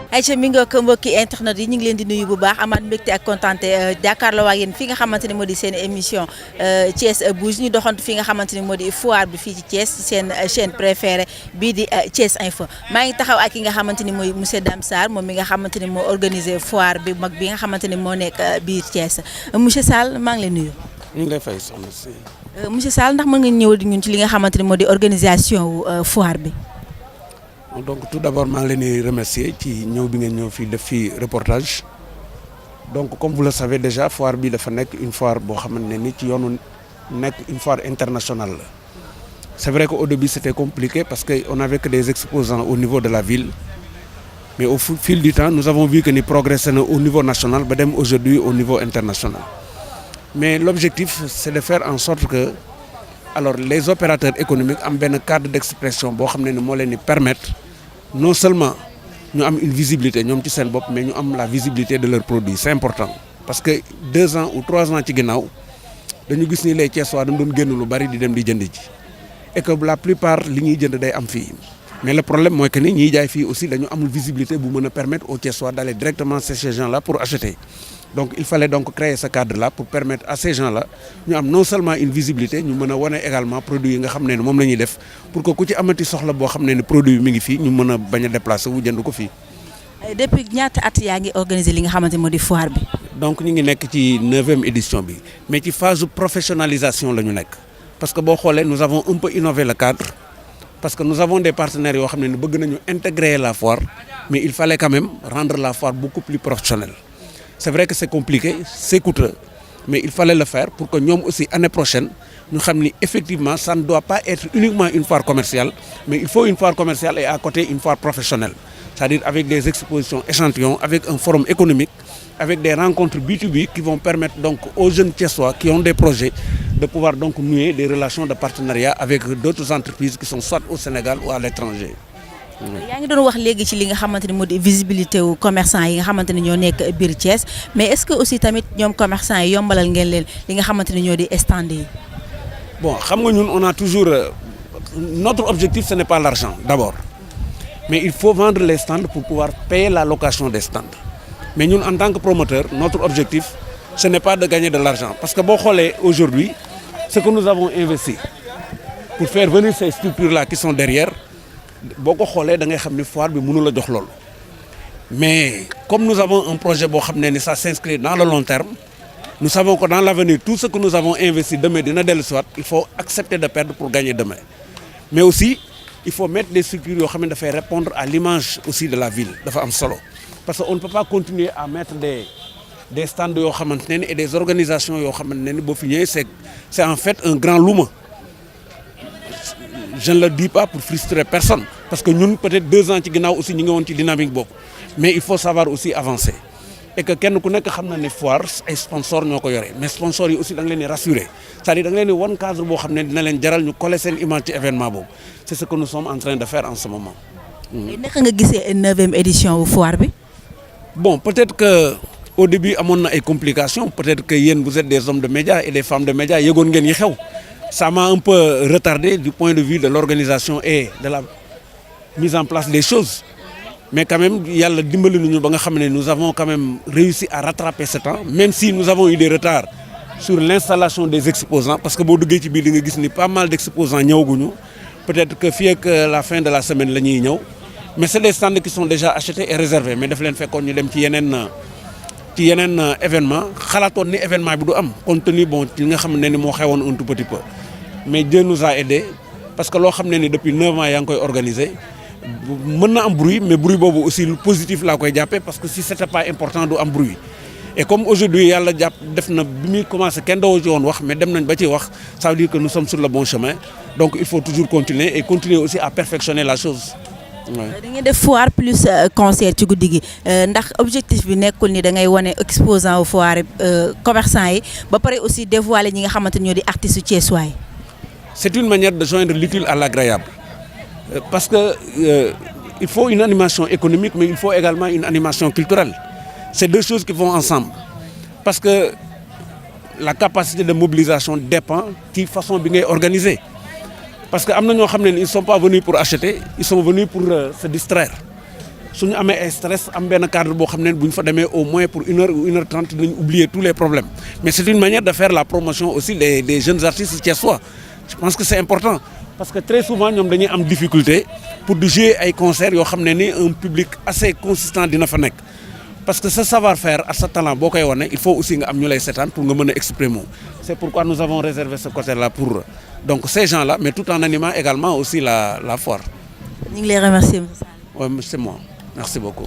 Aïcha mi nga ko mbokki internet yi ñu ngi leen di nuyu bu baax amaat mbégte ak kontaante jàkkaarloo ak yéen fi nga xamante ne moo di seen émission Thiès Bouge ñu doxantu fi nga xamante ne moo di foire bi fii ci Thiès seen chaîne préférée bii di Thiès Info maa ngi taxaw ak ki nga xamante ni mooy monsieur Dame Sarr moom mi nga xamante ni moo organisé foire bi mag bi nga xamante ni moo nekk biir Thiès monsieur Sall maa ngi lay nuyu. ñu ngi lay fay soxna si. monsieur Sall ndax mën nga ñëw di ñun ci li nga xamante ni moo di organisation wu foire bi. donc tout d'abord maa ngi leen di remercier ci ñëw bi ngeen ñëw fii def fii reportage donc comme vous le savez déjà foire bi dafa nekk une foire boo xamante ne ni ci yoonu nekk une foire internationale la c'est vrai que au début c'était compliqué parce que on avait que des exposants au niveau de la ville mais au fil du temps nous avons vu que ni progressé na au niveau national ba dem aujourd'hui au niveau international mais l'objectif c'est de faire en sorte que alors les opérateurs économiques am benn cadre d'expression boo xam ne ni moo leen di permettre non seulement ñu am une visibilité ñoom ci seen bopp mais ñu am la visibilité de leurs produits c'est important parce que 2 ans ou 3 ans ci ginnaaw dañu gis ni les Thiessois dañ doon génn lu bari di dem di jënd ji et que la plupart li ñuy jënd day am fii mais le problème mooy que ni ñiy jaay fii aussi dañu amul visibilité bu mën a permettre aux Thiessois d'aller directement chez ces gens-là pour acheter donc il fallait donc créer ce cadre-là pour permettre à ces gens-là ñu am non seulement une visibilité ñu mën a wane également produits yi nga xam ne ni moom la ñuy def pour que ku ci amati soxla boo xam ne ni produit bi mi ngi fii ñu mën a bañ a déplacer wu jënd ko fii. depuis ñaata at yaa ngi organiser li nga xamante moo di foire bi. donc ñu ngi nekk ci 9e édition bi mais ci phase de professionnalisation la ñu nekk parce que boo xoolee nous avons un peu innové le cadre parce que nous avons des partenaires yoo xam ne ni bëgg nañu intégrer la foire mais il fallait quand même rendre la foire beaucoup plus professionnelle. C'est vrai que c'est compliqué, c'est coûteux, mais il fallait le faire pour que nous aussi, l'année prochaine, nous sachions effectivement ça ne doit pas être uniquement une foire commerciale, mais il faut une foire commerciale et à côté une foire professionnelle. C'est-à-dire avec des expositions échantillons, avec un forum économique, avec des rencontres B2B qui vont permettre donc aux jeunes Thiessois qui ont des projets de pouvoir donc nouer des relations de partenariat avec d'autres entreprises qui sont soit au Sénégal ou à l'étranger. yaa ngi doon wax léegi ci li nga xamante ni moo di visibilité wu commerçant yi nga xamante ni ñoo nekk biir Thiès mais est-ce que aussi tamit ñoom commerçant yi yombalal ngeen leen li nga xamante ni ñoo di stand yi. bon xam nga ñun on a toujours notre objectif ce n'est pas l'argent d'abord mais il faut vendre les stands pour pouvoir payer la location des stands mais ñun en tant que promoteur notre objectif ce n'est pas de gagner de l'argent parce que boo xoolee aujourd'hui ce que nous avons investi pour faire venir ces structures-là qui sont derrière. boo ko xoolee da ngay xam ni foire bi mënu la jox loolu mais comme nous avons un projet boo xam ne ni ça s'inscrit dans le long terme nous savons que dans l'avenir tout ce que nous avons investi demain dina dellu si waat il faut accepter de perdre pour gagner demain mais aussi il faut mettre des structures yoo xam ne dafay répondre à l'image aussi de la ville dafa am solo parce que on ne peut pas continuer à mettre des stands yoo xamante ne ni et des organisations yoo xamante ne ni boo fi ñëwee c'est en fait un grand luuma. Je ne le dis pas pour frustrer personne parce que ñun peut-être 2 ans ci ginnaaw aussi ñu ngi woon ci dynamique boobu mais il faut savoir aussi avancer et que kenn ku nekk xam na ne foire ay sponsors ñoo ko yore mais sponsors yi aussi da nga leen di rassurer c'est-à-dire da nga leen di wan cadre boo xam ne dina leen jaral ñu coller seen image ci événement boobu c'est ce que nous sommes en train de faire en ce moment. naka nga gisee 9e édition wu foire bi. bon peut-être que au début amoon na ay complications peut-être que yéen vous êtes des hommes de médias et des femmes de médias yëgoon ngeen yi xew. Ça m'a un peu retardé du point de vue de l'organisation et de la mise en place des choses. Mais quand même, yàlla dimbali nañu ba nga xam ne nous avons quand même réussi à rattraper ce temps, même si nous avons eu des retards sur l'installation des exposants, parce que boo duggee ci biir di nga gis ni pas mal d'exposants ñëwaguñu. Peut-être que fii ak la fin de la semaine la ñuy ñëw. Mais c'est des stands qui sont déjà achetés et réservés, mais daf leen fekkoon ñu dem ci yeneen événement xalaatoon ni événement bi du am compte tenu bon li nga xam ne ni moo xewoon un tout petit peu mais Dieu nous a aidé parce que loo xam ne ni depuis 9 ans yaa ngi koy organiser mën na am bruit mais bruit boobu aussi lu positif laa koy jàppee parce que si c'était pas important du am bruit et comme aujourd'hui yàlla jàpp def na bi muy commencé kenn doo ci woon wax mais dem nañ ba ci wax ça veut dire que nous sommes sur le bon chemin donc il faut toujours continuer et continuer aussi à perfectionner la chose. da ngeen def foire plus concert ci guddi gi ndax objectif bi nekkul ni da ngay wane exposant wu foire commerçant yi ba pare aussi dévoiler ñi nga xamante ni ñoo di artistes thiessois yi. C'est une manière de joindre l'utile à l'agréable parce que il faut une animation économique mais il faut également une animation culturelle c'est 2 choses qui vont ensemble parce que la capacité de mobilisation dépend ci façon bi ngay organiser. Parce que am na ñoo xam ne ils sont pas venus pour acheter ils sont venus pour se distraire suñu amee ay stress am benn cadre boo xam ne bu ñu fa demee au moins pour 1 heure ou 1 h 30 dinañ oublier tous les problèmes mais c'est une manière de faire la promotion aussi des jeunes artistes thiessois. Je pense que c'est important parce que très souvent ñoom dañuy am difficulté pour di jouer ay concerts yoo xam ne ni un public assez consistant dina fa nekk parce que ce savoir-faire ak sa talent boo koy wane il faut aussi nga am ñu lay seetaan pour nga mën a exprimer. C'est pourquoi nous avons réservé ce côté-là pour donc ces gens-là mais tout en animant également aussi la foire. ñu ngi lay remercier. Ouais, c'est moi. Merci beaucoup.